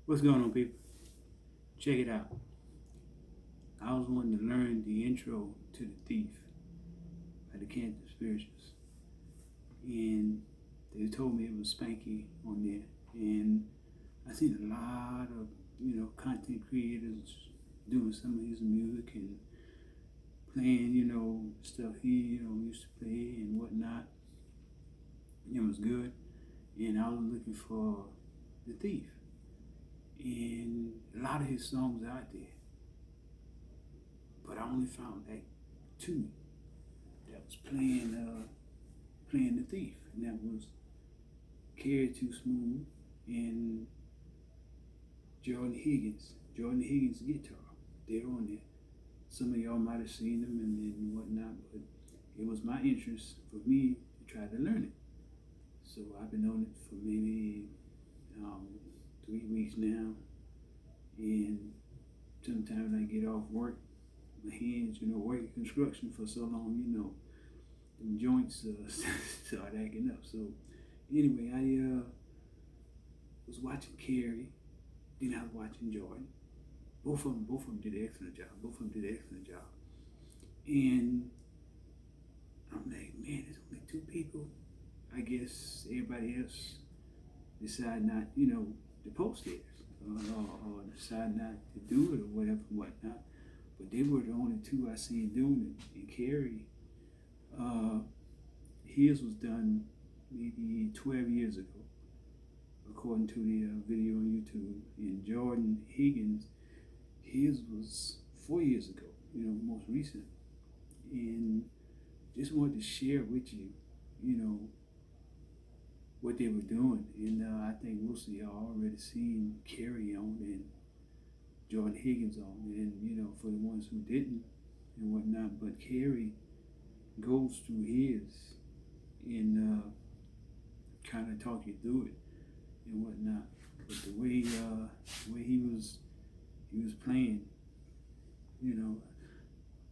What's going on, people? Check it out. I was wanting to learn the intro to The Thief by the Kansas Spirituals, and they told me it was Spanky on there. And I seen a lot of content creators doing some of his music and playing stuff he used to play and whatnot. It was good, and I was looking for The Thief, and a lot of his songs out there, but I only found like two that was playing The Thief, and that was Carry Too Smooth and Jordan Higgins guitar. They're on there. Some of y'all might have seen them and whatnot, but it was my interest for me to try to learn it. So I've been on it for maybe 3 weeks now, and sometimes I get off work, my hands, working construction for so long, the joints start acting up. So anyway, I was watching Carrie, then I was watching Jordan. Both of them did an excellent job. And I'm like, man, there's only two people. I guess everybody else decide not, to post theirs or decide not to do it or whatnot. But they were the only two I seen doing it. And Carrie, his was done maybe 12 years ago, according to the video on YouTube. And Jordan Higgins, his was 4 years ago, most recent. And just wanted to share with you, what they were doing. And I think most of y'all already seen Carrie on and Jordan Higgins on. And, for the ones who didn't and whatnot, but Carrie goes through his and kind of talk you through it and whatnot. But the way he was playing,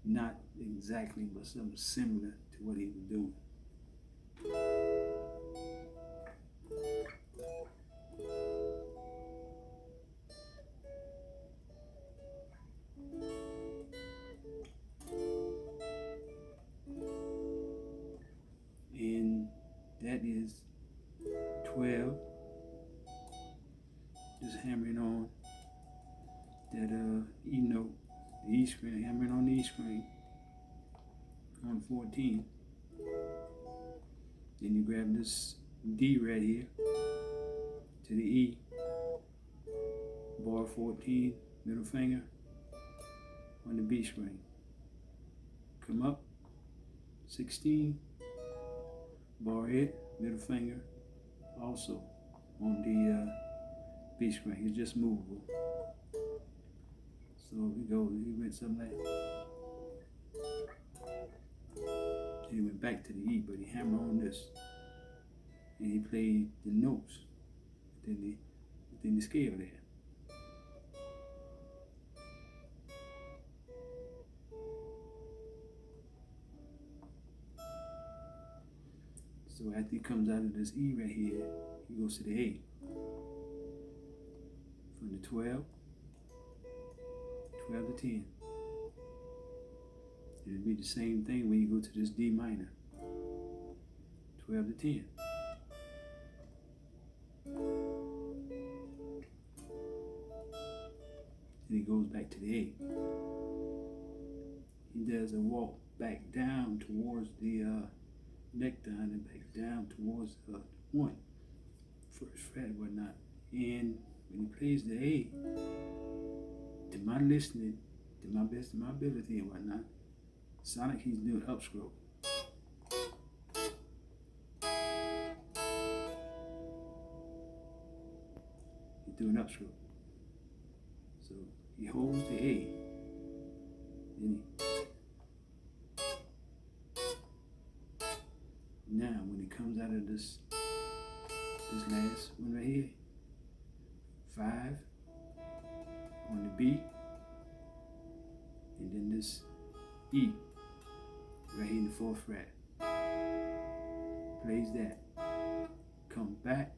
not exactly, but something similar to what he was doing. And that is 12, just hammering on that E note, the E string, hammering on the E string on 14. Then you grab this D right here to the E, bar 14, middle finger on the B string. Come up, 16, bar it, middle finger, also on the B string. It's just movable. So he went something like that. Then he went back to the E, but he hammered on this. And he played the notes within the scale there. So after he comes out of this E right here, he goes to the A. From the 12 to 10. It'll be the same thing when you go to this D minor. 12 to 10. Then he goes back to the A. He does a walk back down towards the neck down and back down towards the 1, first fret and whatnot. And when he plays the A, to my listening, to my best of my ability and whatnot, sound like he's doing upstroke. He's doing upstroke. So he holds the A, then now when he comes out of this last one right here, 5 on the B, and then this E right here in the 4th fret. Plays that. Comes back.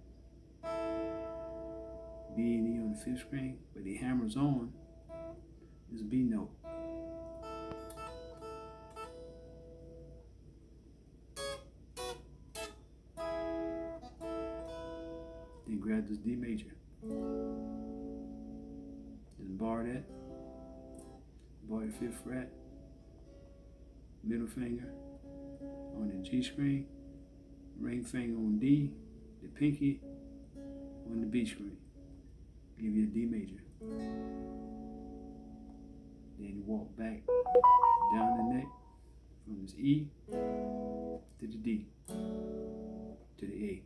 B and E on the 5th string, but the hammers on is B note. Then grab this D major. Just bar that. Bar the 5th fret. Middle finger on the G string. Ring finger on D. The pinky on the B string. Give you a D major. Then walk back down the neck from this E to the D to the A.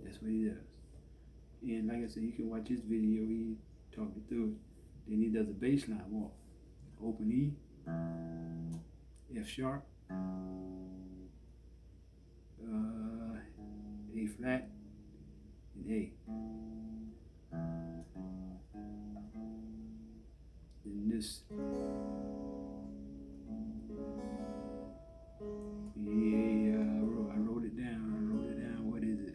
That's what he does. And like I said, you can watch his video, he talked you through it. Then he does a bass line walk. Open E, F sharp, A flat, and A. Then this, I wrote it down. What is it?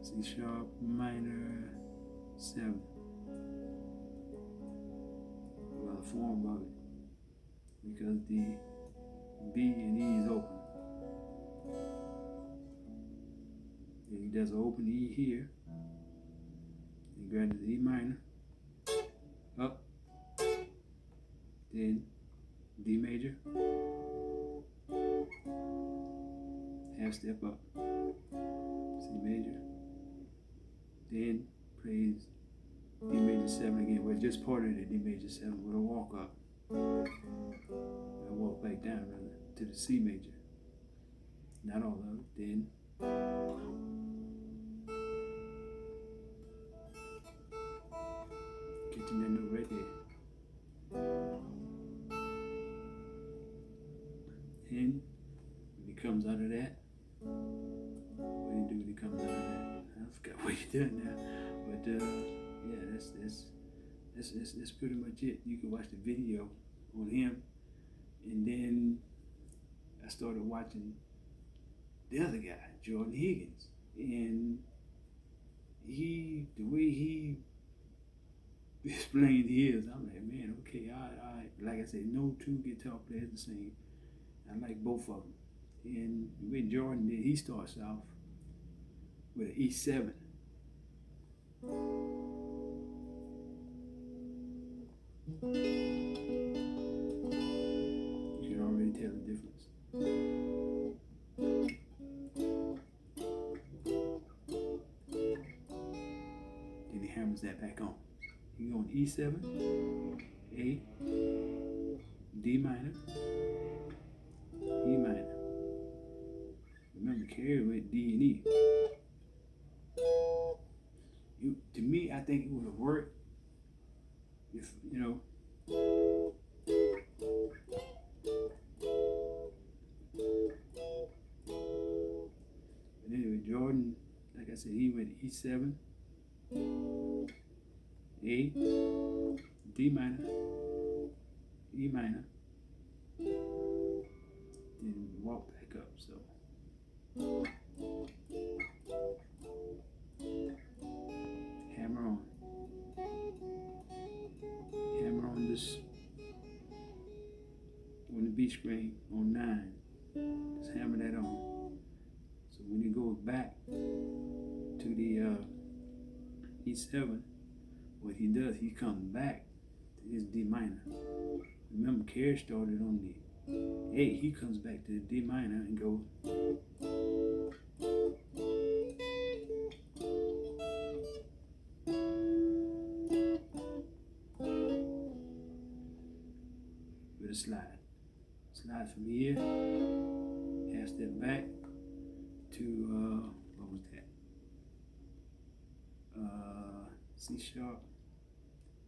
C sharp minor 7. Well, the form of it, because the B and E is open. Then he does an open E here. He grabs the E minor, up, then D major, half step up, C major, then plays D major 7 again. Well, just part of the D major 7 with a walk up. I walk back down rather to the C major. Not all of it. Then catching that note right there. Then when he comes out of that, what do you do when he comes out of that? I forgot what he did now. But yeah, that's pretty much it. You can watch the video on him, and then I started watching the other guy, Jordan Higgins, and the way he explained his, I'm like, man, okay, I like I said, no two guitar players the same. I like both of them, and the way Jordan did, he starts off with an E7. You can already tell the difference. Then he hammers that back on. You go on E7, A, D minor, E minor. Remember, Carey went D and E. To me, I think it would have worked if, But anyway, Jordan, like I said, he went E7, A, D minor, E minor, then walk back up. So hammer on this on the B string on 9. Just hammer that on. So when it goes back to the E7, what he does, he comes back to his D minor. Remember, Carey started on the A. He comes back to the D minor and goes. With a slide. Slide from here, half step back to, what was that?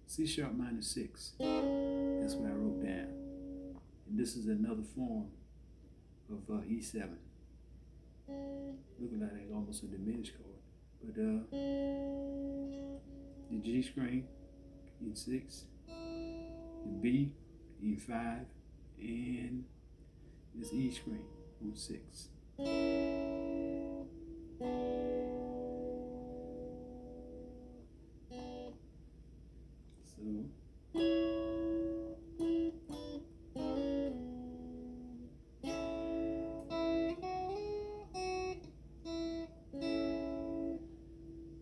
C sharp minor 6. That's what I wrote down. And this is another form of E7. Looking like almost a diminished chord. But the G string in 6, the B in 5, and this E string on 6.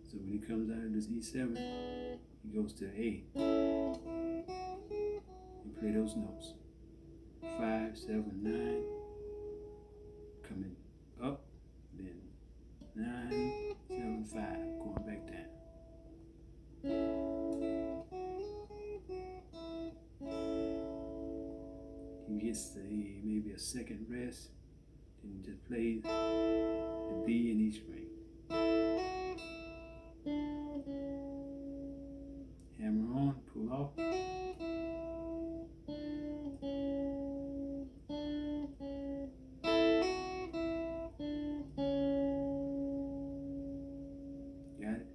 So when he comes out of this E7, he goes to A and play those notes. 5, 7, 9, coming up, then 9, 7, 5, going back down. He gets maybe a second rest, then just plays the B and E string. Hammer on, pull off. Got it?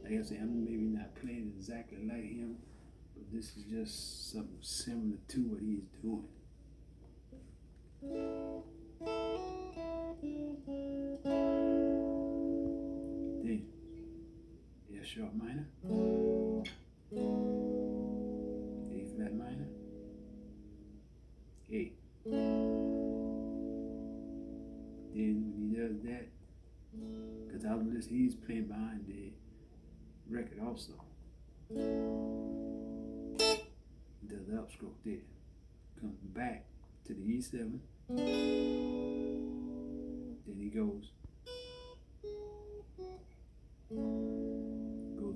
Like I said, I'm maybe not playing exactly like him, but this is just something similar to what he's doing. Then F sharp minor, A flat minor, A. Then when he does that, because out of this he's playing behind the record also. He does the upstroke there. Comes back to the E7. Then he goes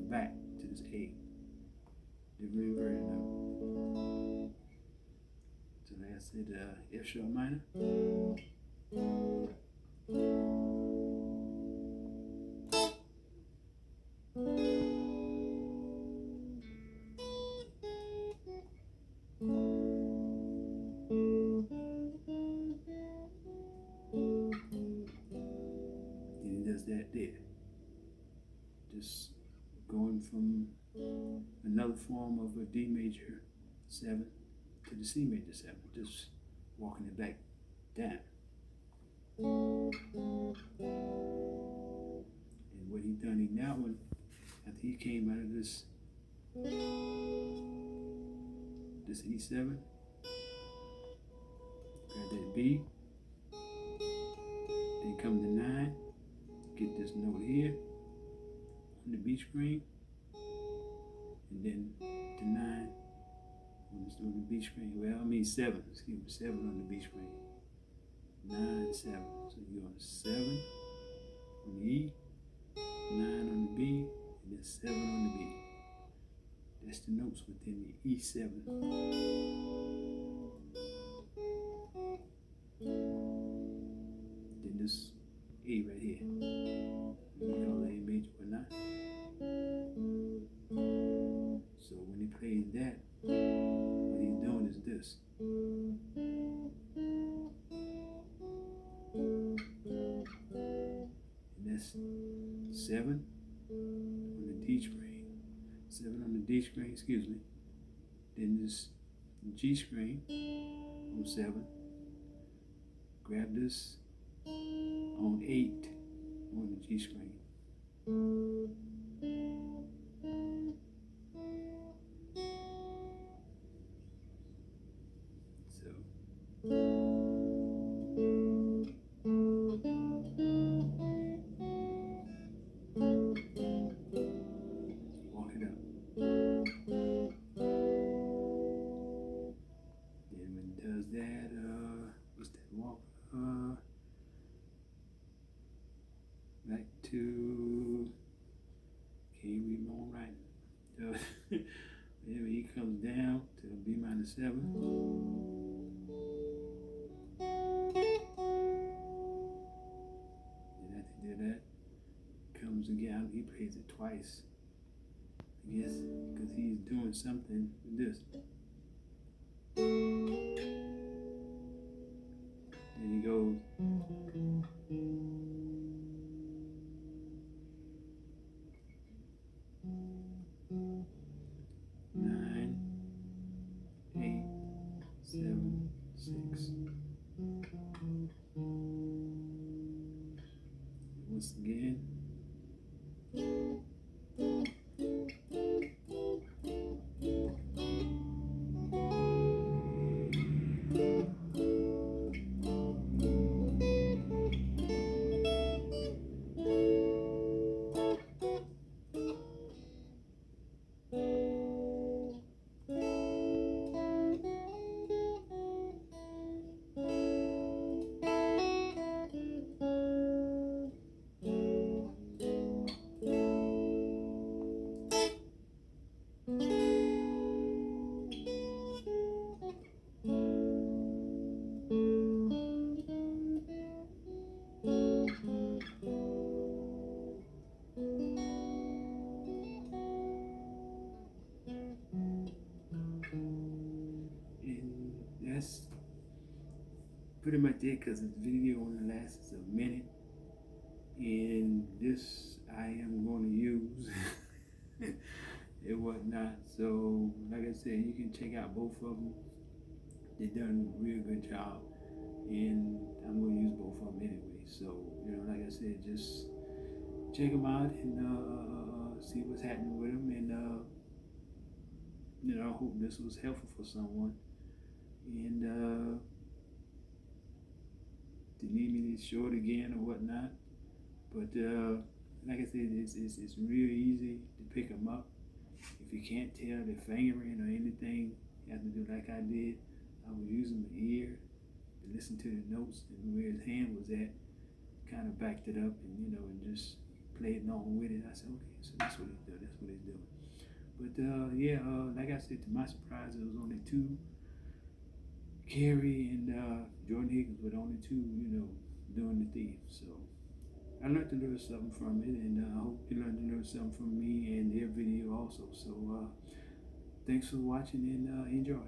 back to this A. The reverted note. So like I said, F sharp minor. Then he does that there. Just going from another form of a D major 7 to the C major 7, just walking it back down. And what he done in that one, after he came out of this E7, grab that B, then come to 9, get this note here on the B string, and then to 9 on the B string. Well, I mean 7, excuse me, 7 on the B string. 9, 7. So you go on 7 on the E, 9 on the B, and then 7 on the B. That's the notes within the E7. Then this A right here. We call it A major or not. So when he plays that, what he's doing is this. And that's 7 on the D string. 7 on the D string, excuse me. Then this G string on 7. Grab this on 8 on the G string. Walk it up. Then when it does that, what's that walk? Back to, can't read my own writing. Then he comes down to B minor 7. And after he did that, comes again, he plays it twice. I guess because he's doing something with this. Then he goes pretty much it, because the video only lasts a minute, and this I am going to use and whatnot. So like I said, you can check out both of them. They done a real good job, and I'm going to use both of them anyway. So like I said, just check them out and see what's happening with them, and I hope this was helpful for someone. And to need me to show it again or whatnot, but like I said, it's real easy to pick them up. If you can't tell the fingering or anything, you have to do like I did. I was using my ear to listen to the notes, and where his hand was at, kind of backed it up, and and just played along with it. I said, okay, so that's what he's doing. That's what he's doing. But like I said, to my surprise, it was only two. Carrie and Jordan Higgins were the only two, doing the thief. So I learned to learn something from it, and I hope you learned to learn something from me and their video also. So thanks for watching, and enjoy.